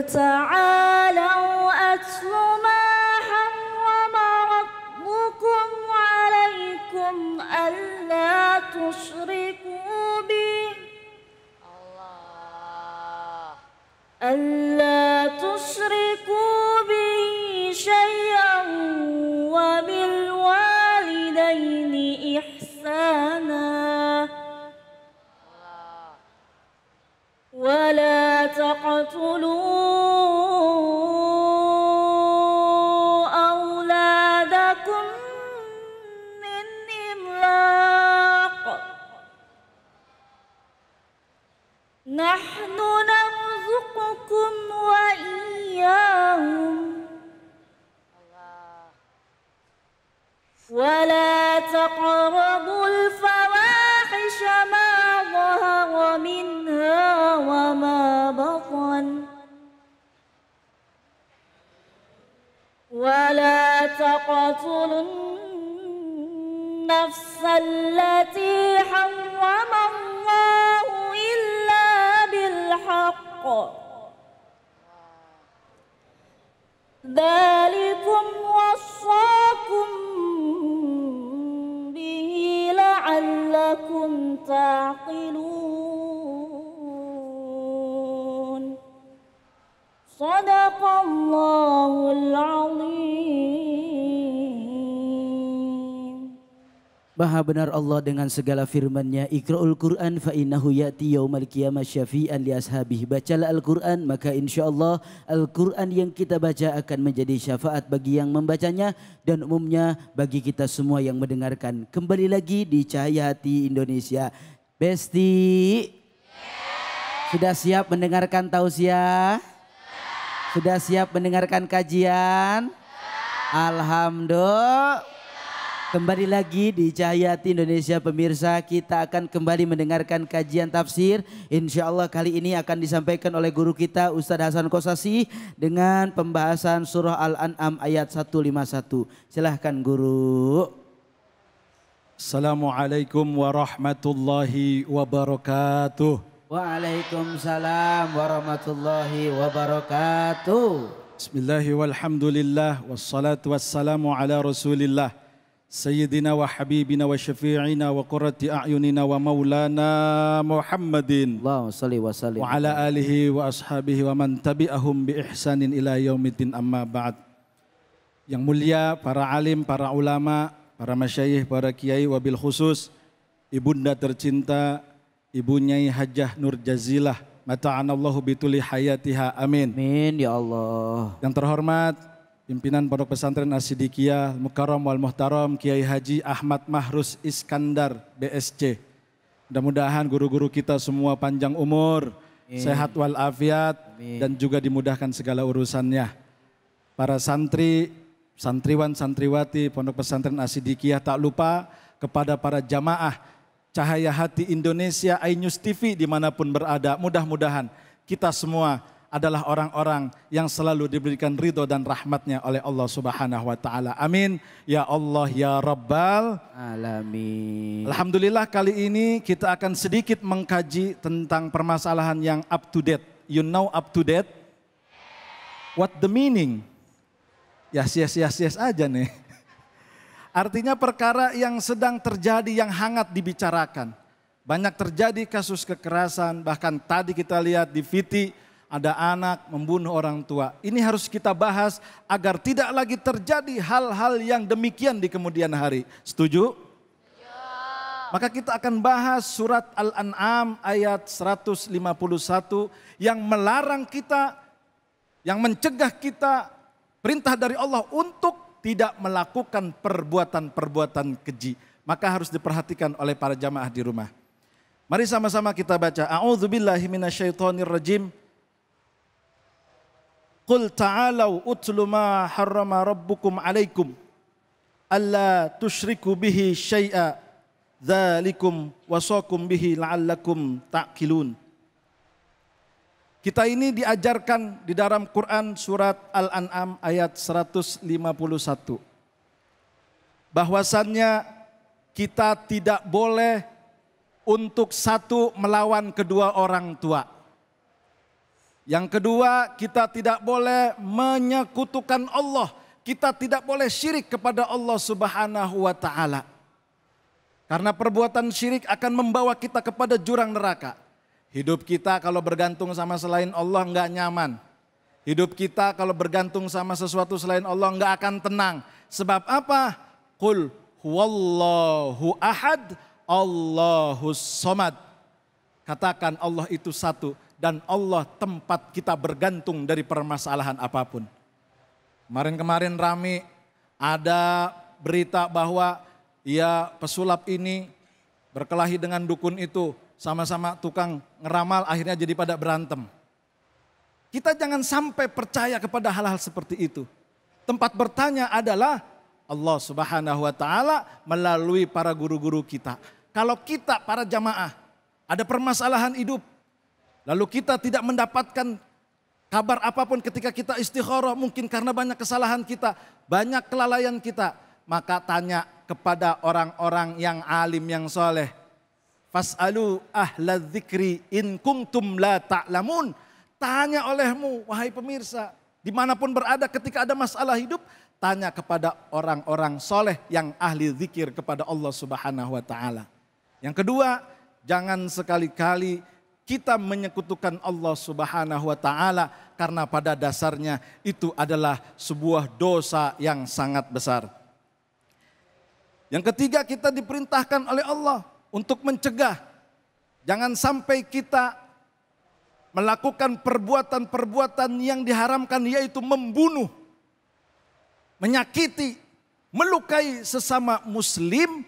تعالوا أتل ما حرم ربكم عليكم ألا تشركوا به شيئا وبالوالدين إحسانا ولا تقتلوا أولادكم من إملاق نحن نرزقكم وإياهم ولا تقربوا الفواحش ما ظهر منها وما بطن ولا تقتلوا النفس التي حرم الله إلا بالحق ذلكم وصاكم به لعلكم تعقلون صدق الله العظيم. Maha benar Allah dengan segala firman-Nya, Iqra'ul Qur'an fa innahu ya'ti yaumal qiyamah syafi'an li ashabihi. Bacalah Al-Qur'an, maka insyaallah Al-Qur'an yang kita baca akan menjadi syafaat bagi yang membacanya dan umumnya bagi kita semua yang mendengarkan. Kembali lagi di Cahaya Hati Indonesia. Besti, sudah siap mendengarkan tausiah? Sudah siap mendengarkan kajian? Alhamdulillah. Kembali lagi di Cahaya Hati Indonesia pemirsa, kita akan kembali mendengarkan kajian tafsir. Insya Allah kali ini akan disampaikan oleh guru kita Ustadz Hasan Kosasi dengan pembahasan surah Al-An'am ayat 151. Silahkan guru. Assalamualaikum warahmatullahi wabarakatuh. Waalaikumsalam warahmatullahi wabarakatuh. Bismillahi walhamdulillah wassalatu wassalamu ala rasulillah Sayyidina wa habibina wa syafi'ina wa qurrati a'yunina wa maulana Muhammadin Allahumma salli wa sallim wa ala alihi wa ashabihi wa man tabi'ahum bi ihsanin ila yaumiddin amma ba'd. Yang mulia para alim, para ulama, para masyayikh, para kiai, wabil khusus ibunda tercinta Ibu Nyai Hajah Nur Jazilah mata'anallahu bituli hayatiha, amin. Amin ya Allah. Yang terhormat pimpinan Pondok Pesantren As-Siddiqiyah Mukarram wal Muhtaram Kiai Haji Ahmad Mahrus Iskandar BSC. Mudah-mudahan guru-guru kita semua panjang umur, sehat walafiat, dan juga dimudahkan segala urusannya. Para santri, santriwan, santriwati Pondok Pesantren As-Siddiqiyah, tak lupa kepada para jamaah Cahaya Hati Indonesia iNews TV dimanapun berada. Mudah-mudahan kita semua adalah orang-orang yang selalu diberikan ridho dan rahmatnya oleh Allah Subhanahu wa Ta'ala. Amin. Ya Allah ya Rabbal Alamin. Alhamdulillah kali ini kita akan sedikit mengkaji tentang permasalahan yang up to date. You know up to date? What the meaning? Yes aja nih. Artinya perkara yang sedang terjadi, yang hangat dibicarakan. Banyak terjadi kasus kekerasan, bahkan tadi kita lihat di VT ada anak membunuh orang tua. Ini harus kita bahas agar tidak lagi terjadi hal-hal yang demikian di kemudian hari. Setuju? Maka kita akan bahas surat Al-An'am ayat 151 yang melarang kita, yang mencegah kita, perintah dari Allah untuk tidak melakukan perbuatan-perbuatan keji. Maka harus diperhatikan oleh para jamaah di rumah. Mari sama-sama kita baca. A'udzubillahi minasyaitonirrajim. Qul ta'alau utlu ma harrama rabbukum alaikum alla tusyriku bihi syai'a dzalikum wasakum bihi la'allakum ta'qilun. Kita ini diajarkan di dalam Quran surat Al-An'am ayat 151. Bahwasannya kita tidak boleh untuk satu melawan kedua orang tua. Yang kedua, kita tidak boleh menyekutukan Allah. Kita tidak boleh syirik kepada Allah Subhanahu wa taala. Karena perbuatan syirik akan membawa kita kepada jurang neraka. Hidup kita kalau bergantung sama selain Allah enggak nyaman. Hidup kita kalau bergantung sama sesuatu selain Allah enggak akan tenang. Sebab apa? Qul huwallahu ahad, Allahus somad. Katakan Allah itu satu dan Allah tempat kita bergantung dari permasalahan apapun. Kemarin-kemarin rame ada berita bahwa ya pesulap ini berkelahi dengan dukun itu, sama-sama tukang ngeramal akhirnya jadi pada berantem. Kita jangan sampai percaya kepada hal-hal seperti itu. Tempat bertanya adalah Allah Subhanahu wa taala melalui para guru-guru kita. Kalau kita para jamaah ada permasalahan hidup, lalu kita tidak mendapatkan kabar apapun ketika kita istikharah, mungkin karena banyak kesalahan kita, banyak kelalaian kita, maka tanya kepada orang-orang yang alim, yang soleh. Fas'alu ahla dzikri in kuntum la ta'lamun. Tanya olehmu, wahai pemirsa, dimanapun berada ketika ada masalah hidup, tanya kepada orang-orang soleh yang ahli zikir kepada Allah Subhanahu wa taala. Yang kedua, jangan sekali-kali kita menyekutukan Allah Subhanahu wa taala karena pada dasarnya itu adalah sebuah dosa yang sangat besar. Yang ketiga, kita diperintahkan oleh Allah untuk mencegah. Jangan sampai kita melakukan perbuatan-perbuatan yang diharamkan, yaitu membunuh, menyakiti, melukai sesama muslim.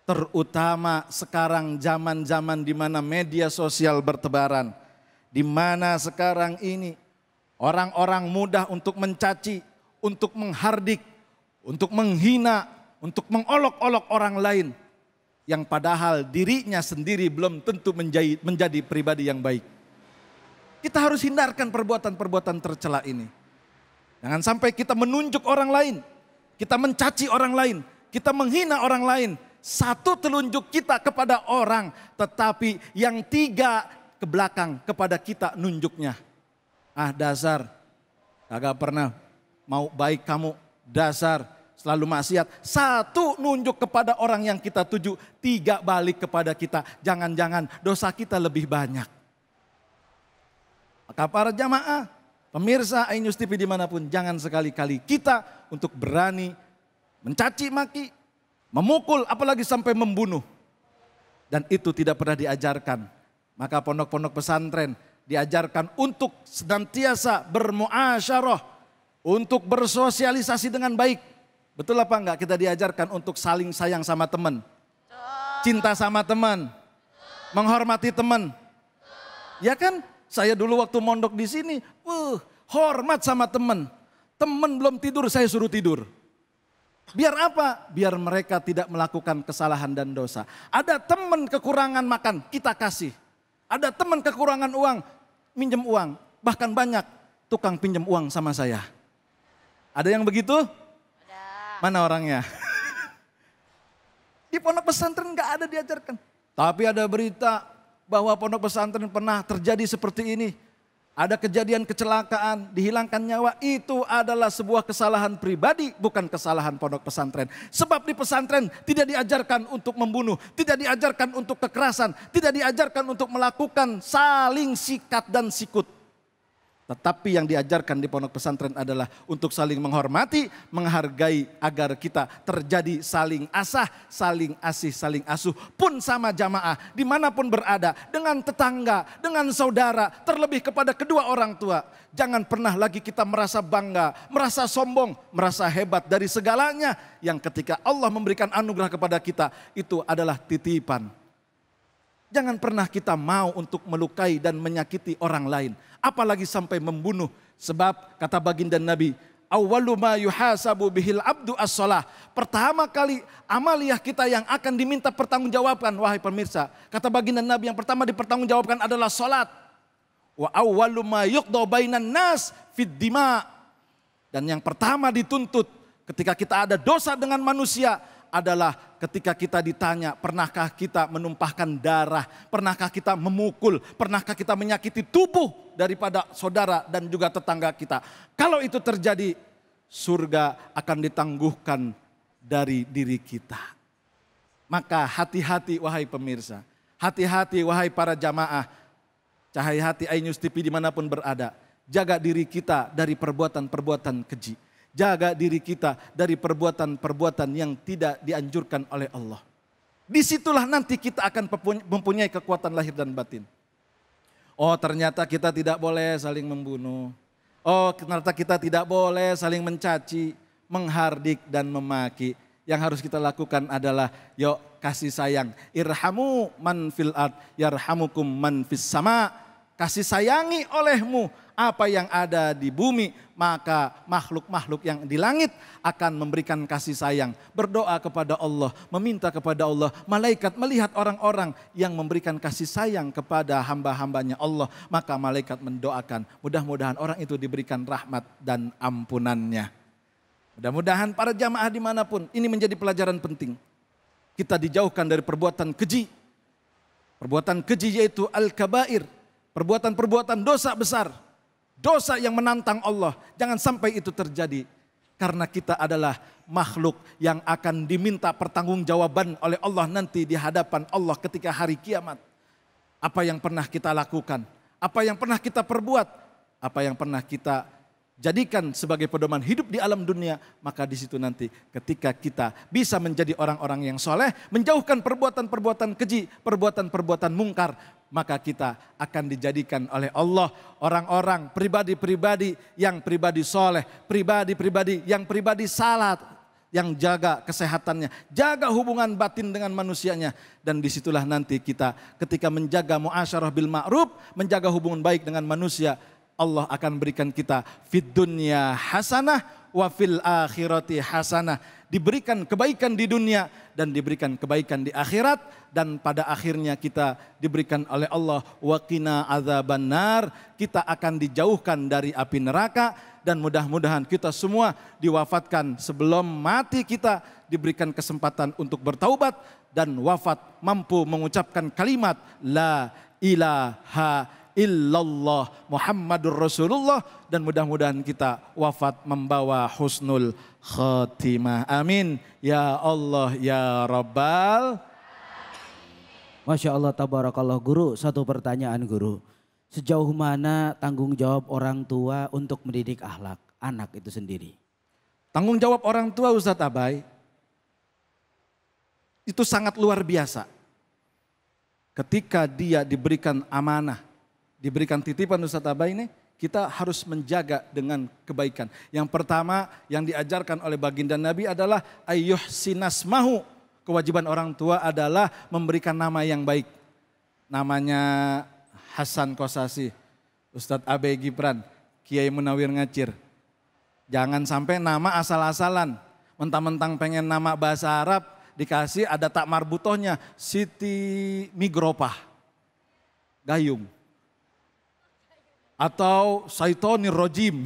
Terutama sekarang zaman-zaman di mana media sosial bertebaran. Di mana sekarang ini orang-orang mudah untuk mencaci, untuk menghardik, untuk menghina, untuk mengolok-olok orang lain. Yang padahal dirinya sendiri belum tentu menjadi pribadi yang baik. Kita harus hindarkan perbuatan-perbuatan tercela ini. Jangan sampai kita menunjuk orang lain, kita mencaci orang lain, kita menghina orang lain. Satu telunjuk kita kepada orang, tetapi yang tiga ke belakang kepada kita nunjuknya. Ah dasar, kagak pernah mau baik kamu, dasar selalu maksiat. Satu nunjuk kepada orang yang kita tuju, tiga balik kepada kita. Jangan-jangan dosa kita lebih banyak. Maka para jamaah, pemirsa Ainews TV dimanapun, jangan sekali-kali kita untuk berani mencaci maki, memukul, apalagi sampai membunuh. Dan itu tidak pernah diajarkan. Maka pondok-pondok pesantren diajarkan untuk senantiasa bermuasyarah, untuk bersosialisasi dengan baik. Betul apa enggak kita diajarkan untuk saling sayang sama teman, cinta sama teman, menghormati teman. Ya kan, saya dulu waktu mondok di sini, hormat sama teman. Teman belum tidur, saya suruh tidur. Biar apa? Biar mereka tidak melakukan kesalahan dan dosa. Ada teman kekurangan makan, kita kasih. Ada teman kekurangan uang, minjem uang. Bahkan banyak tukang pinjam uang sama saya. Ada yang begitu? Ada. Mana orangnya? Di pondok pesantren nggak ada diajarkan. Tapi ada berita bahwa pondok pesantren pernah terjadi seperti ini. Ada kejadian kecelakaan, dihilangkan nyawa, itu adalah sebuah kesalahan pribadi, bukan kesalahan pondok pesantren. Sebab di pesantren tidak diajarkan untuk membunuh, tidak diajarkan untuk kekerasan, tidak diajarkan untuk melakukan saling sikat dan sikut. Tetapi yang diajarkan di pondok pesantren adalah untuk saling menghormati, menghargai agar kita terjadi saling asah, saling asih, saling asuh. Pun sama jamaah, dimanapun berada, dengan tetangga, dengan saudara, terlebih kepada kedua orang tua. Jangan pernah lagi kita merasa bangga, merasa sombong, merasa hebat dari segalanya. Yang ketika Allah memberikan anugerah kepada kita, itu adalah titipan. Jangan pernah kita mau untuk melukai dan menyakiti orang lain. Apalagi sampai membunuh. Sebab kata baginda Nabi, awwalu ma yuhasabu bihil abdu as-shalah. Pertama kali amaliyah kita yang akan diminta pertanggungjawaban, wahai pemirsa. Kata baginda Nabi, yang pertama dipertanggungjawabkan adalah salat. Wa awwalu ma yuqda bainan nas fid dima. Dan yang pertama dituntut ketika kita ada dosa dengan manusia adalah ketika kita ditanya, pernahkah kita menumpahkan darah, pernahkah kita memukul, pernahkah kita menyakiti tubuh daripada saudara dan juga tetangga kita. Kalau itu terjadi, surga akan ditangguhkan dari diri kita. Maka hati-hati wahai pemirsa, hati-hati wahai para jamaah, Cahaya Hati iNews TV dimanapun berada. Jaga diri kita dari perbuatan-perbuatan keji. Jaga diri kita dari perbuatan-perbuatan yang tidak dianjurkan oleh Allah. Disitulah nanti kita akan mempunyai kekuatan lahir dan batin. Oh ternyata kita tidak boleh saling membunuh. Oh ternyata kita tidak boleh saling mencaci, menghardik dan memaki. Yang harus kita lakukan adalah yuk kasih sayang. Irhamu man fil ard yarhamukum man fis sama. Kasih sayangi olehmu apa yang ada di bumi, maka makhluk-makhluk yang di langit akan memberikan kasih sayang. Berdoa kepada Allah, meminta kepada Allah. Malaikat melihat orang-orang yang memberikan kasih sayang kepada hamba-hambanya Allah, maka malaikat mendoakan. Mudah-mudahan orang itu diberikan rahmat dan ampunannya. Mudah-mudahan para jamaah dimanapun, ini menjadi pelajaran penting. Kita dijauhkan dari perbuatan keji. Perbuatan keji yaitu al-kabair. Perbuatan-perbuatan dosa besar. Dosa yang menantang Allah. Jangan sampai itu terjadi. Karena kita adalah makhluk yang akan diminta pertanggungjawaban oleh Allah nanti di hadapan Allah ketika hari kiamat. Apa yang pernah kita lakukan. Apa yang pernah kita perbuat. Apa yang pernah kita jadikan sebagai pedoman hidup di alam dunia, maka di situ nanti ketika kita bisa menjadi orang-orang yang soleh, menjauhkan perbuatan-perbuatan keji, perbuatan-perbuatan mungkar, maka kita akan dijadikan oleh Allah orang-orang pribadi-pribadi yang pribadi soleh, pribadi-pribadi yang pribadi salat, yang jaga kesehatannya, jaga hubungan batin dengan manusianya. Dan disitulah nanti kita ketika menjaga muasyarah bil ma'ruf, menjaga hubungan baik dengan manusia, Allah akan berikan kita fid dunya hasanah wa fil akhirati hasanah. Diberikan kebaikan di dunia dan diberikan kebaikan di akhirat. Dan pada akhirnya kita diberikan oleh Allah wa qina adzabannar. Kita akan dijauhkan dari api neraka. Dan mudah-mudahan kita semua diwafatkan sebelum mati kita diberikan kesempatan untuk bertaubat. Dan wafat mampu mengucapkan kalimat la ilaha illallah Muhammadur Rasulullah, dan mudah-mudahan kita wafat membawa husnul khatimah. Amin ya Allah ya Rabbal. Masya Allah tabarakallah. Guru, satu pertanyaan guru. Sejauh mana tanggung jawab orang tua untuk mendidik akhlak anak itu sendiri? Tanggung jawab orang tua Ustadz Abai itu sangat luar biasa. Ketika dia diberikan amanah, diberikan titipan Ustadz Abai ini, kita harus menjaga dengan kebaikan. Yang pertama yang diajarkan oleh baginda Nabi adalah ayyuhsinasmahu. Kewajiban orang tua adalah memberikan nama yang baik. Namanya Hasan Kosasi, Ustadz Abai Gibran, Kiai Munawir Ngacir. Jangan sampai nama asal-asalan. Mentang-mentang pengen nama bahasa Arab, dikasih ada tak marbutohnya, Siti Migropah, Gayung. Atau Saitonir Rojim,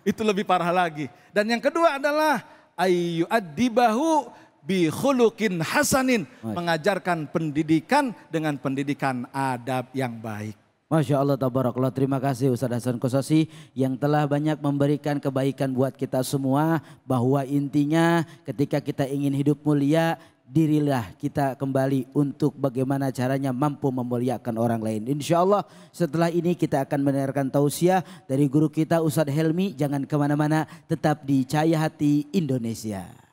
itu lebih parah lagi. Dan yang kedua adalah ayyu'addibahu bi khuluqin hasanin, mengajarkan pendidikan dengan pendidikan adab yang baik. Masya Allah tabarakallah. Terima kasih Ustadz Hasan Kosasi yang telah banyak memberikan kebaikan buat kita semua. Bahwa intinya ketika kita ingin hidup mulia, dirilah kita kembali untuk bagaimana caranya mampu memuliakan orang lain. Insya Allah setelah ini kita akan mendengarkan tausiah dari guru kita Ustadz Helmi. Jangan kemana-mana, tetap di Cahaya Hati Indonesia.